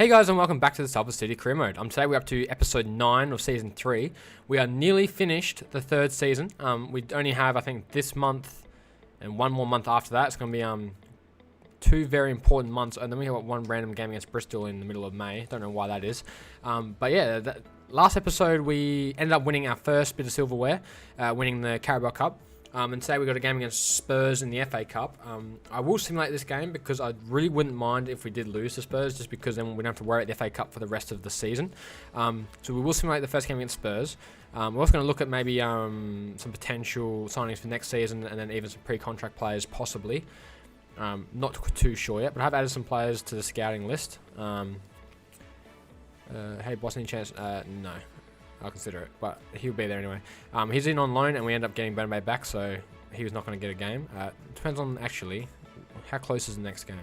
Hey guys, and welcome back to the Salford City Career Mode. Today we're up to episode 9 of season 3. We are nearly finished the third season. We only have, I think, this month and one more month after that. It's going to be 2 very important months, and then we have one random game against Bristol in the middle of May. Don't know why that is. But yeah, last episode we ended up winning our first bit of silverware, winning the Carabao Cup. And today we got a game against Spurs in the FA Cup. I will simulate this game because I really wouldn't mind if we did lose to Spurs, just because then we don't have to worry about the FA Cup for the rest of the season. So we will simulate the first game against Spurs. We're also going to look at maybe some potential signings for next season, and then even some pre-contract players possibly. Not too sure yet, but I've added some players to the scouting list. Hey, boss, any chance? No. I'll consider it, but he'll be there anyway. He's in on loan, and we end up getting Bernabé back, so he was not going to get a game. Depends on, actually, how close is the next game?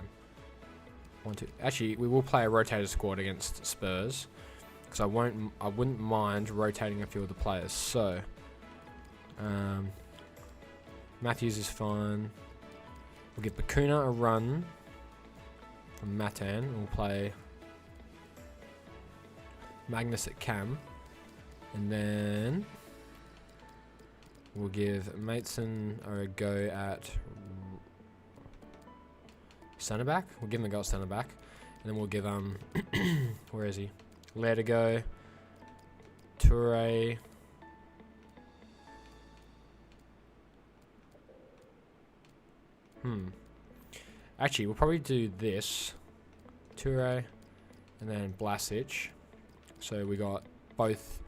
1, 2. Actually, we will play a rotated squad against Spurs, because I wouldn't mind rotating a few of the players. So, Matthews is fine. We'll give Bakuna a run from Matan. We'll play Magnus at Cam. And then we'll give Mateson a go at centre back. We'll give him a go at centre back, and then we'll give where is he? Lair a go. Toure. Actually, we'll probably do this. Toure, and then Blasic. So we got both.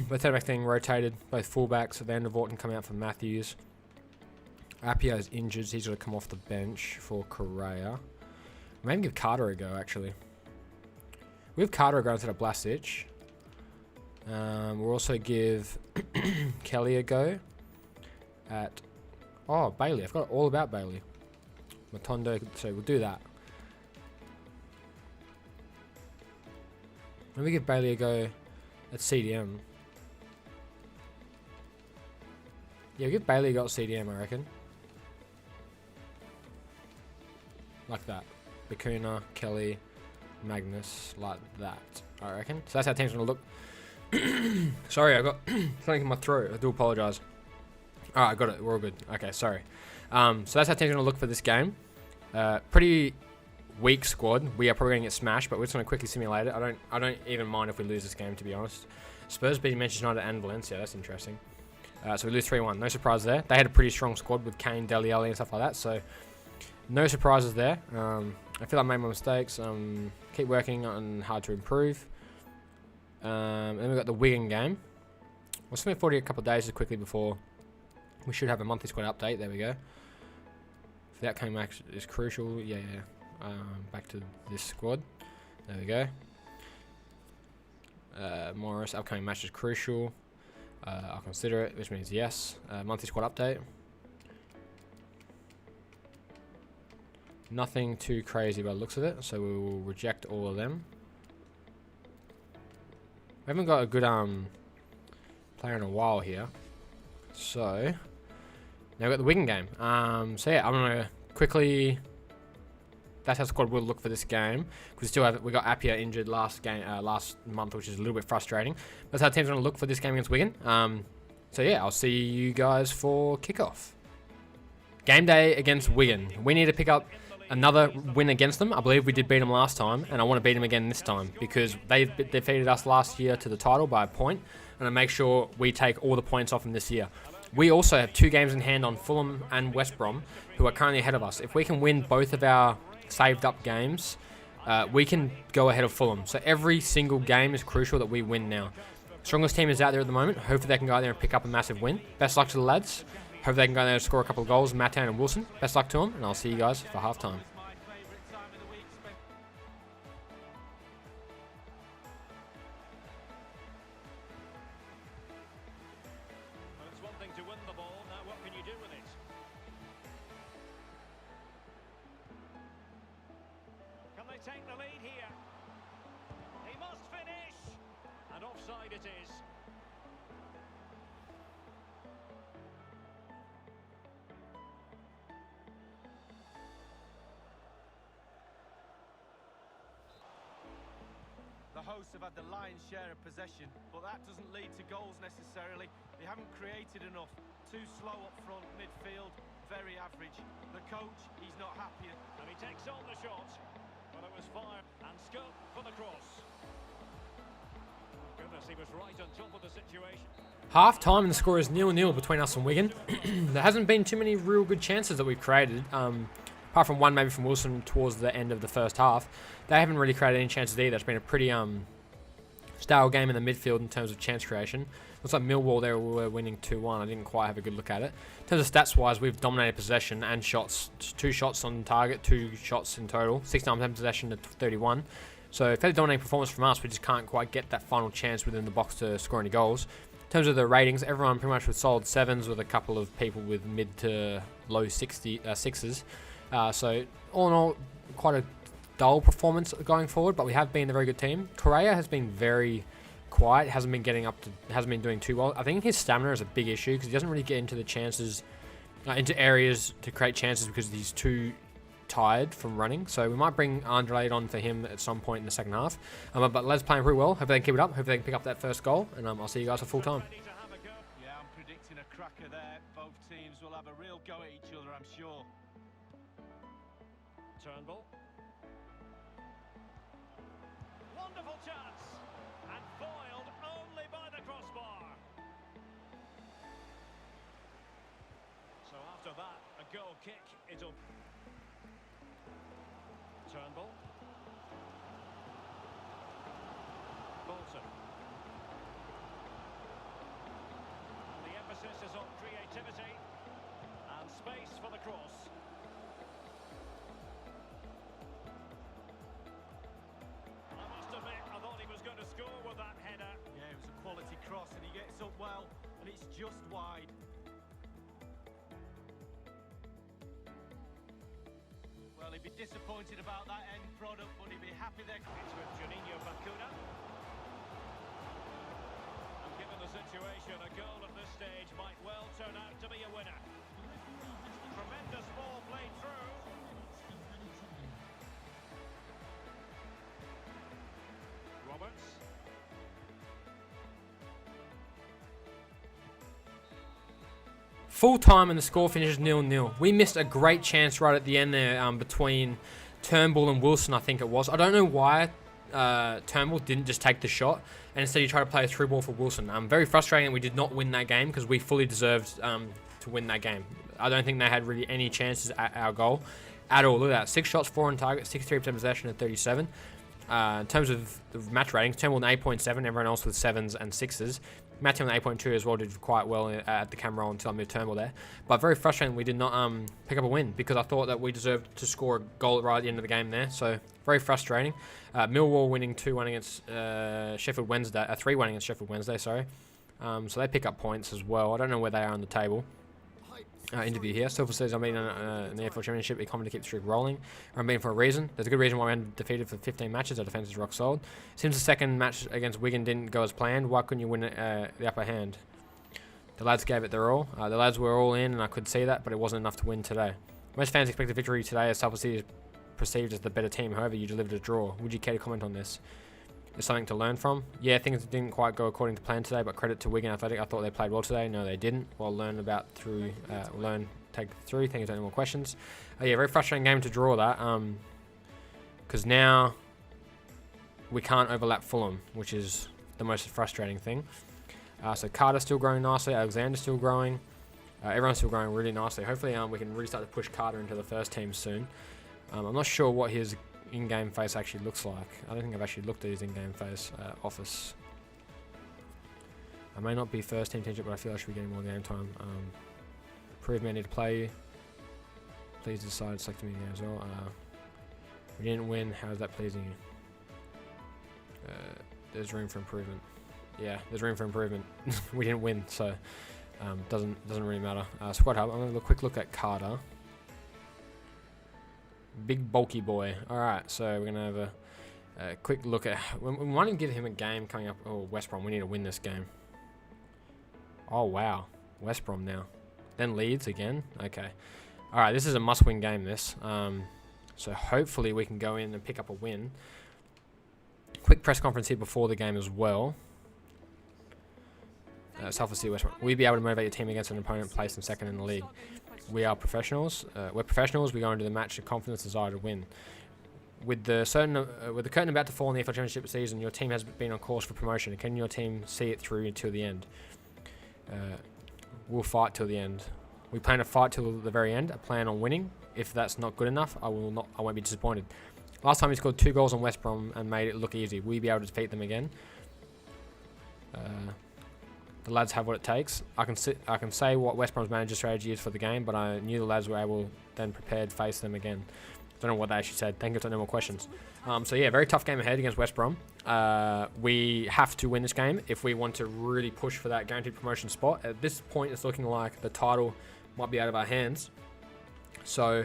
Both centre back thing rotated, both fullbacks. Van der Voort can come out for Matthews. Appiah is injured, so he's going to come off the bench for Correa. Maybe give Carter a go, actually. We have Carter a go instead of Blasic. We'll also give Kelly a go at... Oh, Bailey. I forgot all about Bailey. Matondo, so we'll do that. Let me give Bailey a go at CDM. Yeah, we'll give Bailey a go at CDM, I reckon. Like that. Bakuna, Kelly, Magnus, like that, I reckon. So that's how team's going to look. Sorry, I got something in my throat. I do apologise. Alright, I got it. We're all good. Okay, sorry. So that's how team's going to look for this game. Pretty weak squad. We are probably going to get smashed, but we're just going to quickly simulate it. I don't even mind if we lose this game, to be honest. Spurs beating Manchester United and Valencia. That's interesting. So we lose 3-1. No surprise there. They had a pretty strong squad with Kane, Dele Alli, and stuff like that. So no surprises there. I feel I made my mistakes. Keep working on hard to improve. Then we've got the Wigan game. We'll spend 40 a couple of days just quickly before we should have a monthly squad update. There we go. If the outcome match is crucial, yeah. Back to this squad. There we go. Morris, upcoming match is crucial. I'll consider it, which means yes. Monthly squad update. Nothing too crazy by the looks of it, so we will reject all of them. We haven't got a good player in a while here. So now we've got the Wigan game. So yeah, I'm gonna quickly. That's how squad will look for this game. We got Appiah injured last month, which is a little bit frustrating. That's how team's going to look for this game against Wigan. So yeah, I'll see you guys for kickoff. Game day against Wigan. We need to pick up another win against them. I believe we did beat them last time, and I want to beat them again this time because they defeated us last year to the title by a point, and I make sure we take all the points off them this year. We also have 2 games in hand on Fulham and West Brom, who are currently ahead of us. If we can win both of our saved up games, we can go ahead of Fulham. So every single game is crucial that we win now. Strongest team is out there at the moment. Hopefully they can go out there and pick up a massive win. Best luck to the lads. Hopefully they can go out there and score a couple of goals. Matan and Wilson. Best luck to them, and I'll see you guys for halftime. It's one thing to win the ball. Now what can you do with it? Can they take the lead here? He must finish! And offside it is. The hosts have had the lion's share of possession, but that doesn't lead to goals necessarily. They haven't created enough. Too slow up front, midfield, very average. The coach, he's not happy. And he takes on the shot, but it was fire and scope for the cross. Goodness, he was right on top of the situation. Half time and the score is 0-0 between us and Wigan. There hasn't been too many real good chances that we've created. Apart from one maybe from Wilson towards the end of the first half. They haven't really created any chances either. It's been a pretty stale game in the midfield in terms of chance creation. Looks like Millwall there were winning 2-1. I didn't quite have a good look at it. In terms of stats wise, we've dominated possession and shots. 2 shots on target, 2 shots in total. 69% possession to 31. So fairly dominating performance from us. We just can't quite get that final chance within the box to score any goals. In terms of the ratings, everyone pretty much with solid 7s with a couple of people with mid to low 6s. So all in all, quite a dull performance going forward, but we have been a very good team. Correa has been very quiet, hasn't been doing too well. I think his stamina is a big issue because he doesn't really get into the chances, into areas to create chances because he's too tired from running. So we might bring Andrade on for him at some point in the second half. But Les playing pretty well. Hope they can keep it up. Hope they can pick up that first goal. And I'll see you guys for full time. Yeah, I'm predicting a cracker there. Both teams will have a real go at each other, I'm sure. Turnbull. Wonderful chance. And foiled only by the crossbar. So after that, a goal kick. It'll... Turnbull. Bolton. And the emphasis is on creativity and space for the cross. I must admit, I thought he was going to score with that header. Yeah, it was a quality cross and he gets up well and it's just wide. Well, he'd be disappointed about that end product, but he'd be happy there. It's with Juninho Bakuna. And given the situation, a goal at this stage might well turn out to be a winner. Tremendous ball played through. Roberts. Full time and the score finishes 0-0. We missed a great chance right at the end there between Turnbull and Wilson, I think it was. I don't know why Turnbull didn't just take the shot and instead he tried to play a through ball for Wilson. Very frustrating that we did not win that game because we fully deserved to win that game. I don't think they had really any chances at our goal at all. Look at that. 6 shots, 4 on target, 63% possession at 37. In terms of the match ratings, Turnbull an 8.7, everyone else with 7s and 6s. Matthew on 8.2 as well did quite well at the camera roll until I moved Turnbull there. But very frustrating we did not pick up a win because I thought that we deserved to score a goal right at the end of the game there. So very frustrating. Millwall winning 2-1 against Sheffield Wednesday, 3-1 against Sheffield Wednesday, sorry. So they pick up points as well. I don't know where they are on the table. Interview here. Salford City, I'm being in the AFL Championship. Economy to keep the streak rolling. I'm being for a reason. There's a good reason why we're undefeated for 15 matches. Our defence is rock solid. Since the second match against Wigan didn't go as planned, why couldn't you win the upper hand? The lads gave it their all. The lads were all in, and I could see that, but it wasn't enough to win today. Most fans expect a victory today as Salford City is perceived as the better team. However, you delivered a draw. Would you care to comment on this? There's something to learn from. Yeah, things didn't quite go according to plan today, but credit to Wigan Athletic. I thought they played well today. No, they didn't. Well, take through. Thank you for any more questions. Yeah, very frustrating game to draw that. Because now we can't overlap Fulham, which is the most frustrating thing. So Carter's still growing nicely. Alexander's still growing. Everyone's still growing really nicely. Hopefully we can really start to push Carter into the first team soon. I'm not sure what his in-game face actually looks like. I don't think I've actually looked at his in-game face office. I may not be first team teacher, but I feel I should be getting more game time. Prove me I need to play you. Please decide to select me again as well. We didn't win. How is that pleasing you? There's room for improvement. Yeah, there's room for improvement. We didn't win, so doesn't really matter. Squad hub. I'm gonna have a quick look at Carter. Big bulky boy. All right, so we're gonna have a quick look at. We want to give him a game coming up. Oh, West Brom. We need to win this game. Oh wow, West Brom now. Then Leeds again. Okay. All right, this is a must-win game. This. So hopefully we can go in and pick up a win. quick press conference here before the game as well. Salford City, West Brom. Will you be able to motivate your team against an opponent placed in second in the league? We are professionals. We're professionals. We go into the match with confidence, desire to win. With the curtain about to fall in the FL Championship season, your team has been on course for promotion. Can your team see it through until the end? We'll fight till the end. We plan to fight till the very end. I plan on winning. If that's not good enough, I won't be disappointed. Last time we scored 2 goals on West Brom and made it look easy. Will you be able to defeat them again? The lads have what it takes. I can say what West Brom's manager strategy is for the game, but I knew the lads were able then prepared to face them again. Don't know what they actually said. Thank you for no more questions. So yeah, very tough game ahead against West Brom. We have to win this game if we want to really push for that guaranteed promotion spot. At this point, it's looking like the title might be out of our hands. So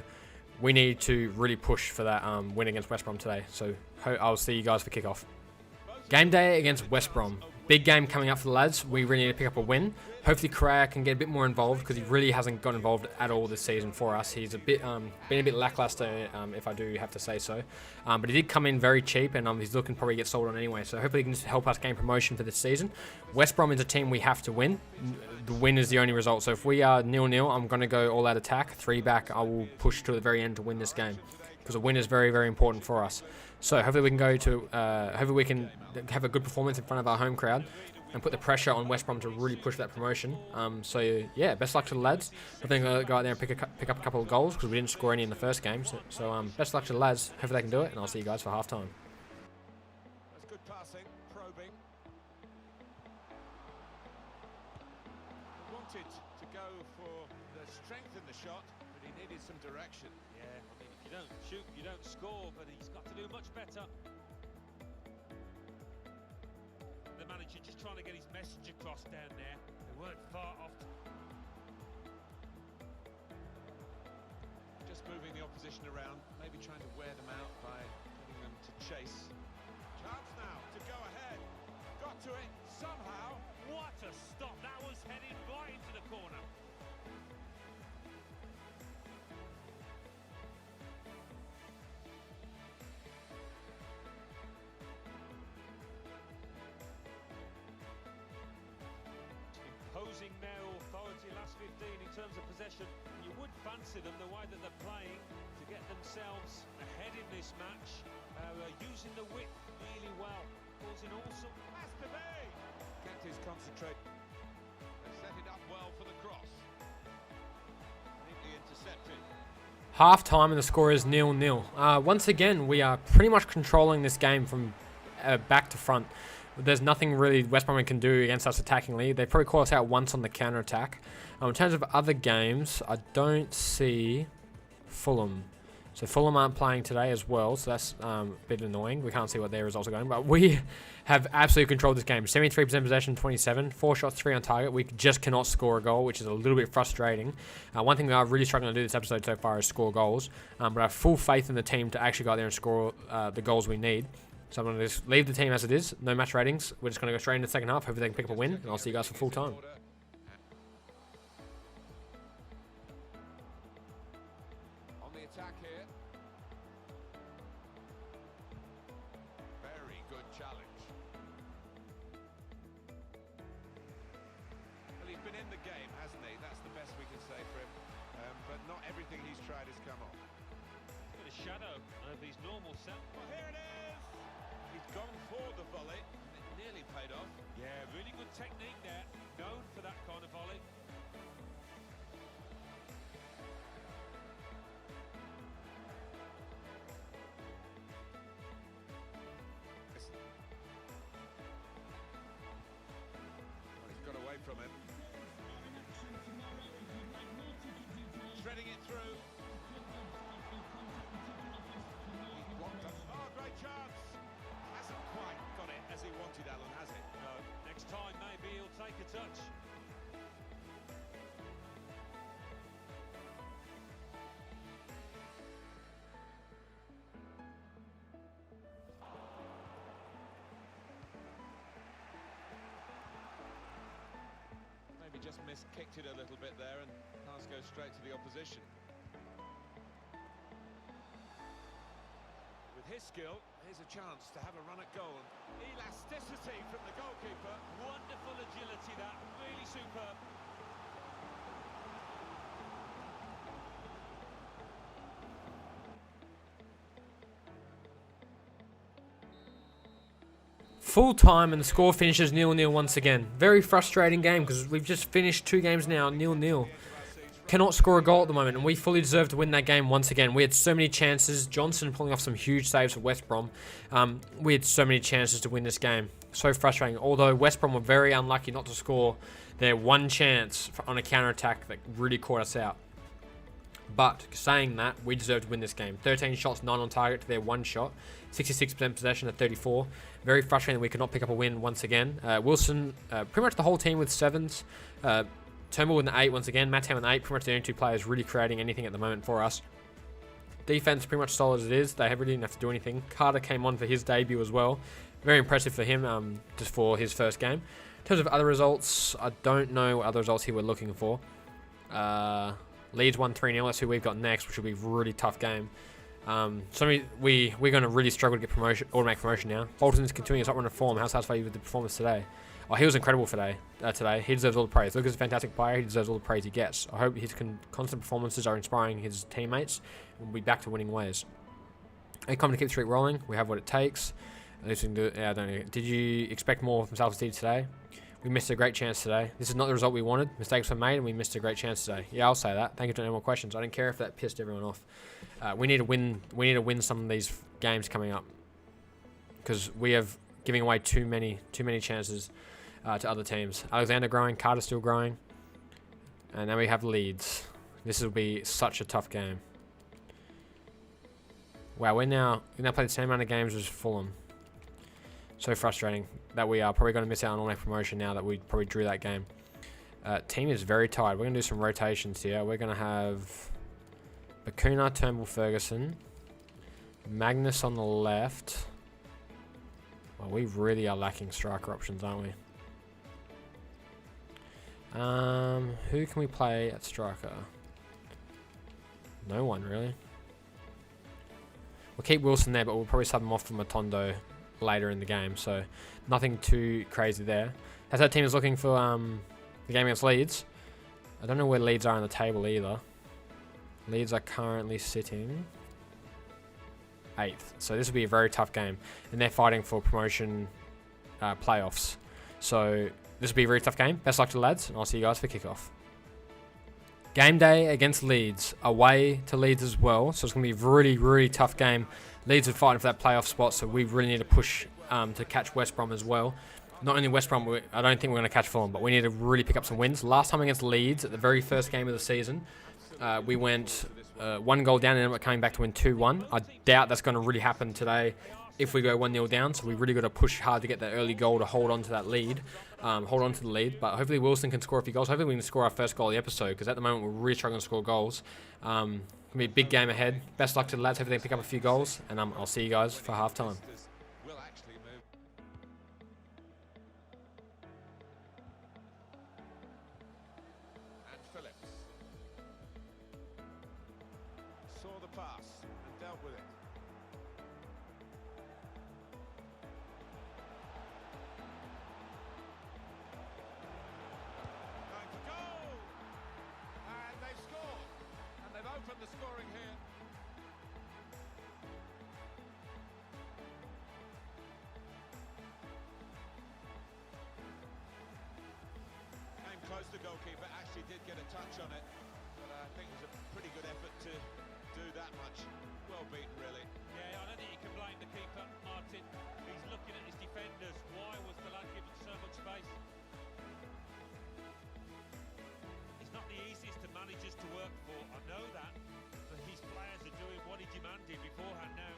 we need to really push for that win against West Brom today. So I'll see you guys for kickoff. Game day against West Brom. Big game coming up for the lads. We really need to pick up a win. Hopefully Correa can get a bit more involved because he really hasn't got involved at all this season for us. He's been a bit lackluster, if I do have to say so. But he did come in very cheap, and he's looking to probably get sold on anyway. So hopefully he can just help us gain promotion for this season. West Brom is a team we have to win. The win is the only result. So if we are 0-0, I'm going to go all out attack, 3 back. I will push to the very end to win this game because a win is very, very important for us. So hopefully we can hopefully we can have a good performance in front of our home crowd and put the pressure on West Brom to really push that promotion. So yeah, best luck to the lads. I think I'll go out there and pick up a couple of goals because we didn't score any in the first game. So best luck to the lads. Hopefully they can do it, and I'll see you guys for half time. That's good passing, probing. He wanted to go for the strength in the shot, but he needed some direction. Yeah, I mean, if you don't shoot, you don't score, but he's got to do much better. The manager just trying to get his message across down there. They weren't far off. Just moving the opposition around, maybe trying to wear them out by getting them to chase. Chance now to go ahead. Got to it somehow. What a stop. That was headed right into the corner. Imposing their authority last 15 in terms of possession. You would fancy them the way that they're playing to get themselves ahead in this match. Using the width really well, causing all sorts. Has to be. Kept his concentrate. They set it up well for the cross. Neatly intercepted. Half time and the score is 0-0. Once again, we are pretty much controlling this game from back to front. There's nothing really West Brom can do against us attackingly. They probably call us out once on the counter attack. In terms of other games, I don't see Fulham. So Fulham aren't playing today as well, so that's a bit annoying. We can't see what their results are going, but we have absolutely controlled this game. 73% possession, 27, 4 shots, 3 on target. We just cannot score a goal, which is a little bit frustrating. One thing that I'm really struggling to do this episode so far is score goals, but I have full faith in the team to actually go out there and score the goals we need. So I'm going to just leave the team as it is. No match ratings. We're just going to go straight into the second half. Hopefully they can pick up a win, and I'll see you guys for full time. On the attack here. Very good challenge. Well, he's been in the game, hasn't he? That's the best we can say for him. But not everything he's tried has come off. Bit of shadow of his normal self. Well, here it is. He's gone for the volley, and it nearly paid off. Yeah, really good technique there. Known for that kind of volley. Well, he's got away from him. Threading it through. He's blocked up. Oh, great chance. Hasn't quite got it as he wanted, Alan, has it? No. Next time, maybe he'll take a touch. Maybe just kicked it a little bit there, and pass goes straight to the opposition. With his skill, here's a chance to have a run at goal. Elasticity from the goalkeeper. Wonderful agility, that. Really superb. Full time and the score finishes 0-0 once again. Very frustrating game because we've just finished 2 games now 0-0. Cannot score a goal at the moment, and we fully deserve to win that game once again. We had so many chances. Johnson pulling off some huge saves for West Brom. We had so many chances to win this game. So frustrating. Although West Brom were very unlucky not to score their one chance on a counter-attack that really caught us out. But saying that, we deserve to win this game. 13 shots, 9 on target to their 1 shot. 66% possession at 34. Very frustrating that we could not pick up a win once again. Wilson, pretty much the whole team with 7s. Turnbull with an 8 once again. Matt with an 8. Pretty much the only 2 players really creating anything at the moment for us. Defense pretty much solid as it is. They really didn't have to do anything. Carter came on for his debut as well. Very impressive for him just for his first game. In terms of other results, I don't know what other results here we're looking for. Leeds won 3-0. That's who we've got next, which will be a really tough game. We're going to really struggle to get promotion, automatic promotion now. Bolton's continuing his upward form. How satisfied are you with the performance today? Oh, he was incredible today. He deserves all the praise. Lucas is a fantastic player. He deserves all the praise he gets. I hope his constant performances are inspiring his teammates. We'll be back to winning ways. Hey, come to keep the streak rolling. We have what it takes. At least we can do it. Yeah, I don't know. Did you expect more from Salford City today? We missed a great chance today. This is not the result we wanted. Mistakes were made and we missed a great chance today. Yeah, I'll say that. Thank you for no more questions. I don't care if that pissed everyone off. We need to win. We need to win some of these games coming up because we have giving away too many chances to other teams. Alexander growing, Carter still growing, and then we have Leeds. This will be such a tough game. Wow, we now play the same amount of games as Fulham. So frustrating that we are probably going to miss out on automatic promotion now that we probably drew that game. Team is very tired. We're going to do some rotations here. We're going to have Bakuna, Turnbull, Ferguson, Magnus on the left. Well, we really are lacking striker options, aren't we? Who can we play at striker? No one, really. We'll keep Wilson there, but we'll probably sub him off for Matondo later in the game, so nothing too crazy there. As our team is looking for the game against Leeds. I don't know where Leeds are on the table either. Leeds are currently sitting 8th, so this will be a very tough game, and they're fighting for promotion playoffs. So this will be a very tough game. Best luck to the lads, and I'll see you guys for kickoff. Game day against Leeds, away to Leeds as well, so it's going to be a really, really tough game. Leeds are fighting for that playoff spot, so we really need to push to catch West Brom as well. Not only West Brom, I don't think we're going to catch Fulham, but we need to really pick up some wins. Last time against Leeds, at the very first game of the season, we went 1 goal down and ended up coming back to win 2-1. I doubt that's going to really happen today if we go 1-0 down, so we really got to push hard to get that early goal to hold on to that lead. Hold on to the lead, but hopefully Wilson can score a few goals. Hopefully we can score our first goal of the episode, because at the moment we're really struggling to score goals. Going to be a big game ahead. Best luck to the lads. Hopefully they pick up a few goals, and I'll see you guys for half-time. Saw the pass and dealt with it. Going for goal! And they've scored. And they've opened the scoring here. Came close, the goalkeeper actually did get a touch on it. But I think it was a pretty good effort to do that much. Well beaten, really. Yeah, I don't think you can blame the keeper, Martin. He's looking at his defenders. Why was the lad given so much space? It's not the easiest of managers to work for, I know that. But his players are doing what he demanded beforehand now.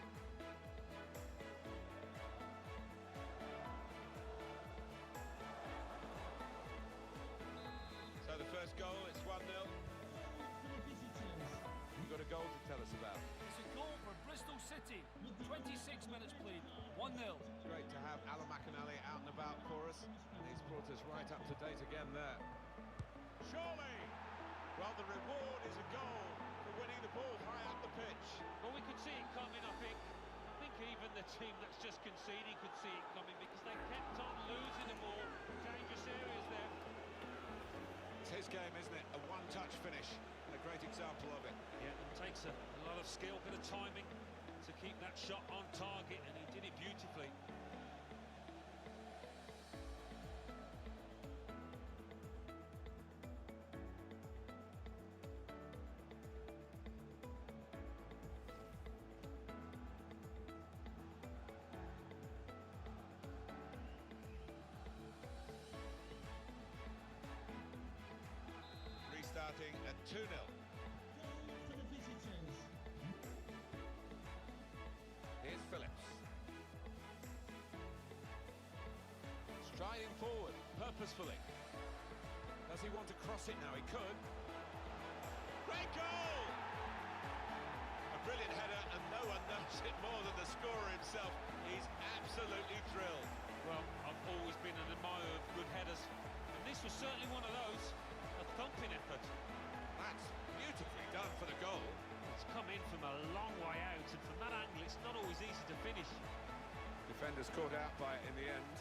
So the first goal, it's 1-0. You've got a goal to tell us about. It's a goal for Bristol City. 26 minutes played. 1-0. It's great to have Alan McInally out and about for us. And he's brought us right up to date again there. Surely! Well, the reward is a goal for winning the ball high up the pitch. Well, we could see it coming, I think. I think even the team that's just conceded could see it coming, because they kept on losing the ball. Dangerous areas there. It's his game, isn't it? A one-touch finish, and a great example of it. Yeah, it takes a lot of skill, bit of timing to keep that shot on target, and he did it beautifully. Restarting at 2-0. Here's Phillips. Striding forward, purposefully. Does he want to cross it now? He could. Great goal! A brilliant header, and no one knows it more than the scorer himself. He's absolutely thrilled. Well, I've always been an admirer of good headers, and this was certainly one of those. A thumping effort. That's beautifully done for the goal. It's come in from a long way out, and from that angle it's not always easy to finish. Defenders caught out by it in the end.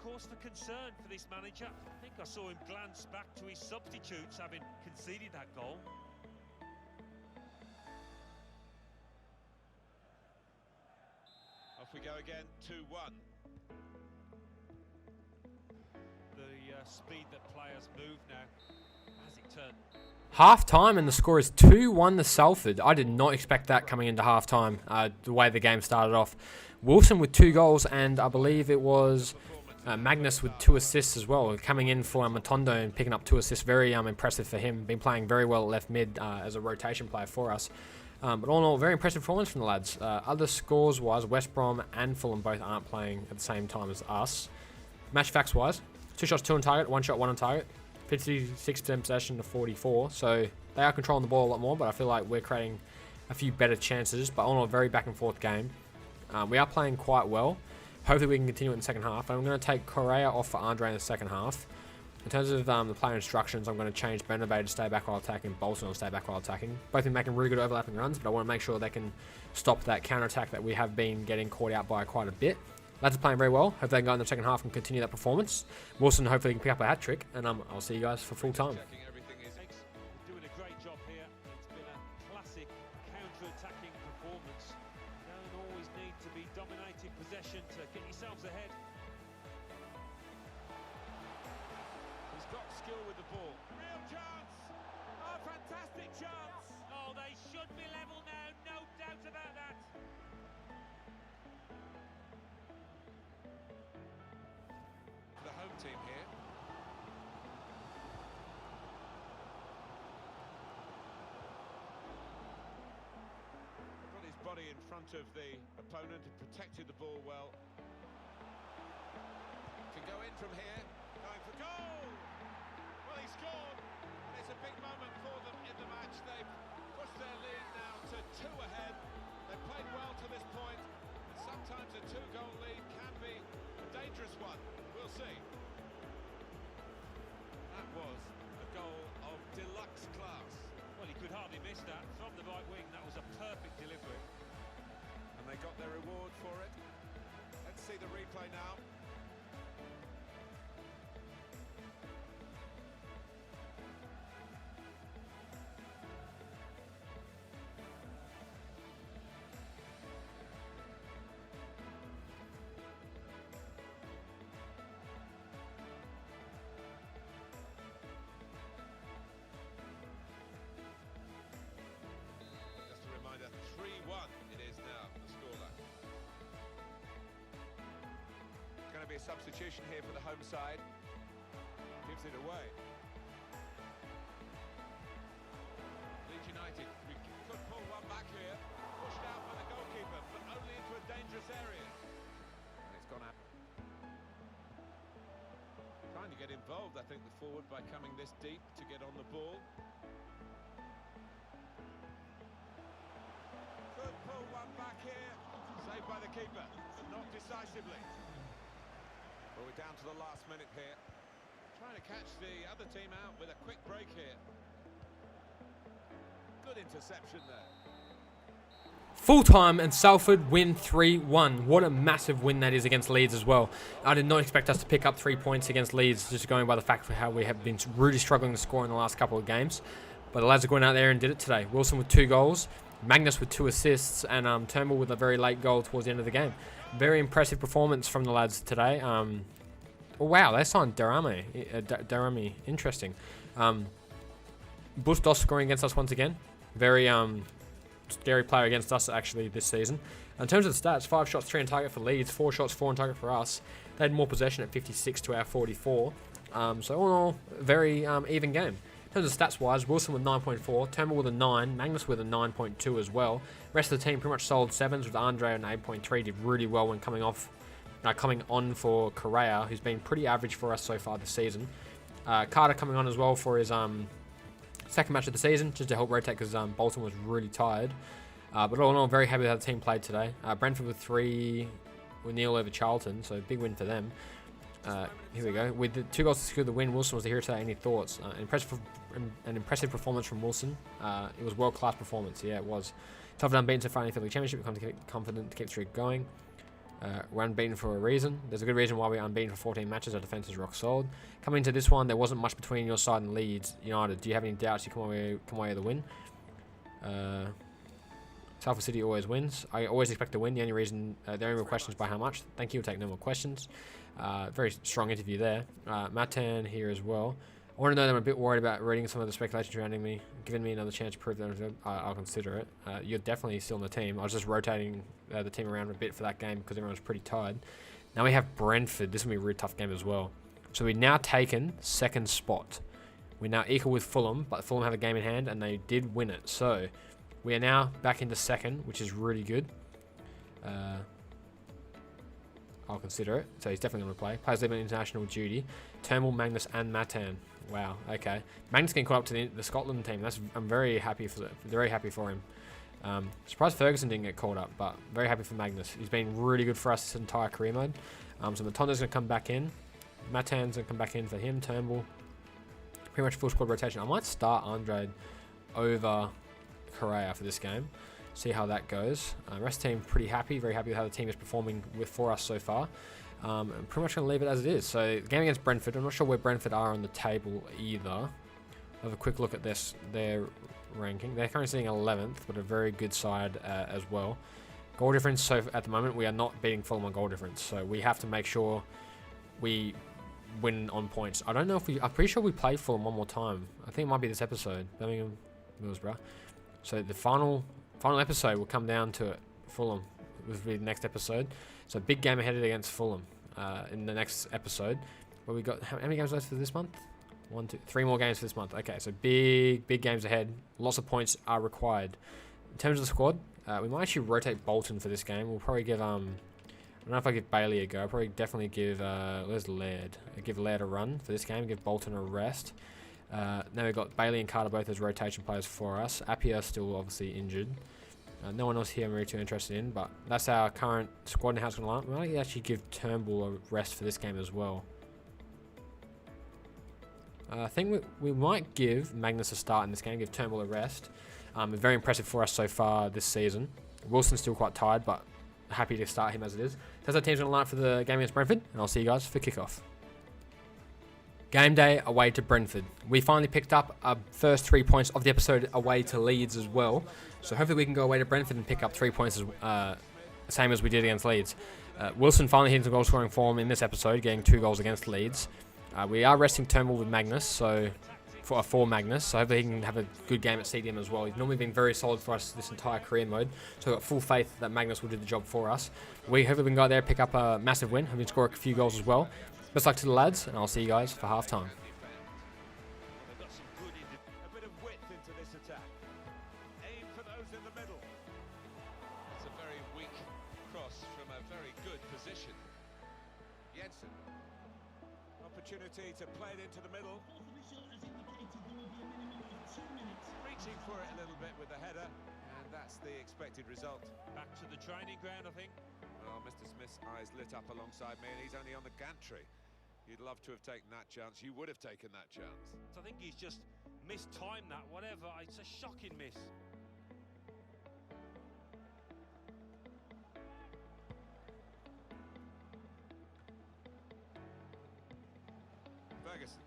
Cause for concern for this manager. I think I saw him glance back to his substitutes, having conceded that goal. Off we go again, 2-1. The speed that players move now as it turned. Half time and the score is 2-1 to Salford. I did not expect that coming into half time, the way the game started off. Wilson with 2 goals, and I believe it was Magnus with 2 assists as well, coming in for Matondo and picking up 2 assists. Very impressive for him. Been playing very well at left mid as a rotation player for us. But all in all, very impressive performance from the lads. Other scores-wise, West Brom and Fulham both aren't playing at the same time as us. Match facts-wise, 2 shots, 2 on target, 1 shot, 1 on target. 56% possession to 44. So they are controlling the ball a lot more, but I feel like we're creating a few better chances. But all in all, a very back-and-forth game. We are playing quite well. Hopefully we can continue it in the second half. I'm going to take Correa off for Andre in the second half. In terms of the player instructions, I'm going to change Benove to stay back while attacking, Bolton will stay back while attacking. Both been making really good overlapping runs, but I want to make sure they can stop that counter-attack that we have been getting caught out by quite a bit. Lads are playing very well. Hope they can go in the second half and continue that performance. Wilson hopefully can pick up a hat-trick, and I'll see you guys for full time. Checking everything is Doing a great job here. It's been a classic counter-attacking performance. Don't always need to be dominating possession to get yourselves ahead. He's got skill with the ball. Real chance! Oh, fantastic chance! Oh, they should be level now, no doubt about that. The home team here. Got his body in front of the opponent and protected the ball well. Can go in from here, going for goal! Well, he scored, and it's a big moment for them in the match. They've pushed their lead now to 2 ahead. They've played well to this point, and sometimes a 2-goal lead can be a dangerous one. We'll see. That was a goal of deluxe class. Well, he could hardly miss that. From the right wing, that was a perfect delivery. And they got their reward for it. Let's see the replay now. Just a reminder, 3-1 it is now, the scoreline. Going to be a substitution here for the home side. Gives it away. Leeds United, we could pull one back here. Pushed out by the goalkeeper, but only into a dangerous area. And it's gone out. Trying to get involved, I think, the forward by coming this deep to get on the ball. Could pull one back here. Saved by the keeper, but not decisively. Well, we're down to the last minute here. Trying to catch the other team out with a quick break here. Good interception there. Full time and Salford win 3-1. What a massive win that is against Leeds as well. I did not expect us to pick up 3 points against Leeds, just going by the fact of how we have been really struggling to score in the last couple of games. But the lads are going out there and did it today. Wilson with 2 goals, Magnus with 2 assists, and Turnbull with a very late goal towards the end of the game. Very impressive performance from the lads today. Oh wow, they signed Darami. Interesting. Bustos scoring against us once again. Very scary player against us actually this season. In terms of the stats, 5 shots, 3 on target for Leeds, 4 shots, 4 on target for us. They had more possession at 56 to our 44. So all in all, very even game. In terms of stats wise, Wilson with 9.4, Turnbull with a 9, Magnus with a 9.2 as well. Rest of the team pretty much solid 7s, with Andre an 8.3, did really well when coming on for Correa, who's been pretty average for us so far this season. Carter coming on as well for his second match of the season, just to help rotate because Bolton was really tired. But all in all, very happy with how the team played today. Brentford with 3 with nil over Charlton, so big win for them. Here we go. With the 2 goals to secure the win, Wilson was the hero today. Any thoughts? An impressive performance from Wilson. It was world-class performance. Yeah, it was. Salford unbeaten so far in the League Championship. We're confident to keep the streak going. We're unbeaten for a reason. There's a good reason why we're unbeaten for 14 matches. Our defence is rock solid. Coming into this one, there wasn't much between your side and Leeds United. Do you have any doubts you come away with the win? Salford City always wins. I always expect to win. The only real question is by how much. Thank you. We'll take no more questions. Very strong interview there. Matan here as well. I want to know that I'm a bit worried about reading some of the speculation surrounding me, giving me another chance to prove that I'll consider it. You're definitely still in the team. I was just rotating the team around a bit for that game because everyone was pretty tired. Now we have Brentford. This will be a really tough game as well. So we've now taken 2nd spot. We're now equal with Fulham, but Fulham have a game in hand and they did win it. So we are now back into 2nd, which is really good. I'll consider it. So he's definitely going to play. Players leaving international duty. Turnbull, Magnus, and Matan. Wow. Okay. Magnus getting caught up to the Scotland team. I'm very happy for him. Surprised Ferguson didn't get called up, but very happy for Magnus. He's been really good for us this entire career mode. So Matonda's going to come back in. Matan's going to come back in for him. Turnbull. Pretty much full squad rotation. I might start Andre over Correa for this game. See how that goes. Rest of the team pretty happy. Very happy with how the team is performing for us so far. I'm pretty much going to leave it as it is. So the game against Brentford. I'm not sure where Brentford are on the table either. I'll have a quick look at their ranking. They're currently sitting 11th, but a very good side as well. Goal difference. So at the moment, we are not beating Fulham on goal difference. So we have to make sure we win on points. I don't know if I'm pretty sure we play Fulham one more time. I think it might be this episode. Birmingham, Middlesbrough. So the final episode will come down to it. Fulham will be the next episode. So big game ahead against Fulham in the next episode. But we got how many games left for this month? 1, 2, 3 more games for this month. Okay, so big games ahead. Lots of points are required. In terms of the squad, we might actually rotate Bolton for this game. We'll probably give I don't know if I give Bailey a go. I'll probably definitely give where's Laird? I'll give Laird a run for this game. Give Bolton a rest. Now we've got Bailey and Carter both as rotation players for us. Appiah still obviously injured. No one else here I'm really too interested in, but that's our current squad and how it's going to line up. We might actually give Turnbull a rest for this game as well. I think we might give Magnus a start in this game, give Turnbull a rest. Very impressive for us so far this season. Wilson's still quite tired, but happy to start him as it is. That's our team's going to line up for the game against Brentford, and I'll see you guys for kickoff. Game day away to Brentford. We finally picked up our first 3 points of the episode away to Leeds as well. So hopefully we can go away to Brentford and pick up 3 points, same as we did against Leeds. Wilson finally hitting some goal scoring form in this episode, getting 2 goals against Leeds. We are resting Turnbull with Magnus, so for Magnus, so hopefully he can have a good game at CDM as well. He's normally been very solid for us this entire career mode, so I've got full faith that Magnus will do the job for us. We hopefully we can go out there, pick up a massive win, hopefully score a few goals as well. Best luck to the lads, and I'll see you guys for half-time. They've got some good a bit of width into this attack. Aim for those in the middle. It's a very weak cross from a very good position. Jensen. Opportunity to play it into the middle. Reaching for it a little bit with the header, and that's the expected result. Back to the training ground, I think. Well, Mr. Smith's eyes lit up alongside me, and he's only on the gantry. You'd love to have taken that chance. You would have taken that chance. I think he's just mistimed that, whatever. It's a shocking miss. Ferguson.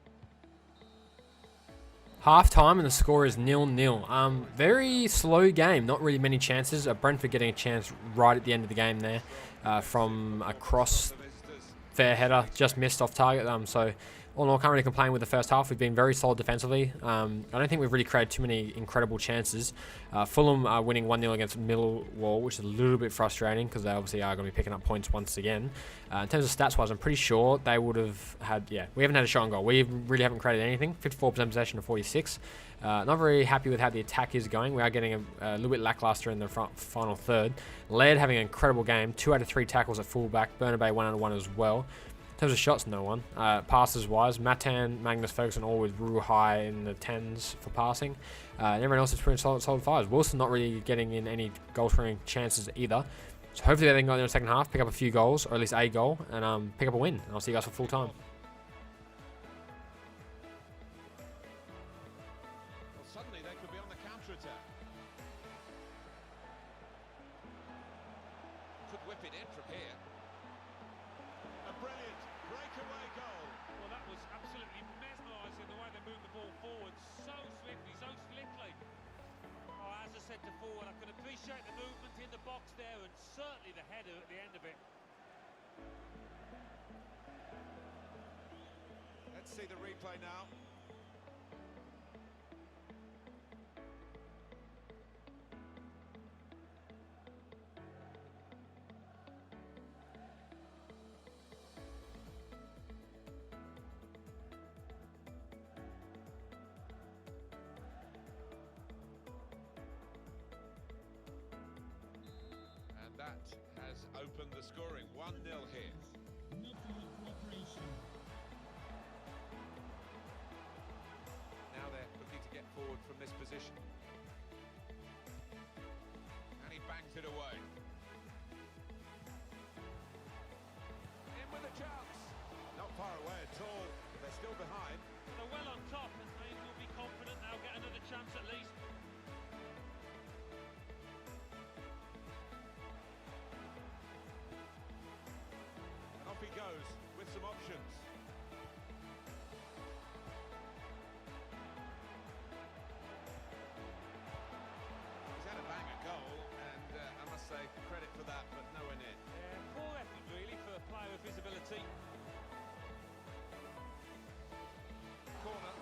Half time and the score is 0-0. Very slow game, not really many chances. Brentford getting a chance right at the end of the game there from a cross, fair header, just missed off target. So all in all, can't really complain with the first half. We've been very solid defensively. I don't think we've really created too many incredible chances. Fulham are winning 1-0 against Millwall, which is a little bit frustrating because they obviously are going to be picking up points once again. In terms of stats-wise, I'm pretty sure they would have had, we haven't had a shot on goal. We really haven't created anything. 54% possession to 46. Not very happy with how the attack is going. We are getting a little bit lackluster in the final third. Laird having an incredible game. 2 out of 3 tackles at fullback. Bernabei 1 out of 1 as well. In terms of shots, no one. Passes-wise, Matan, Magnus, Ferguson all with real high in the 10s for passing. And everyone else is pretty solid 5s. Wilson not really getting in any goal-scoring chances either. So hopefully they can go in the second half, pick up a few goals, or at least a goal, and pick up a win. And I'll see you guys for full time. Well, suddenly they could be on the counter-attack. Could whip it in from here. A brilliant breakaway goal. Well, that was absolutely mesmerising, the way they moved the ball forward. So swiftly, so slickly. Oh, as I said to forward, I can appreciate the movement in the box there, and certainly the header at the end of it. Let's see the replay now. And that has opened the scoring. 1-0 here. Now they're looking to get forward from this position. And he bangs it away. In with a chance. Not far away at all. They're still behind. They're well on top, and they will be confident they'll get another chance at least. And off he goes with some options. He's had a banger goal, and I must say credit for that, but nowhere near. Yeah, poor effort really for a player of his ability. Corner.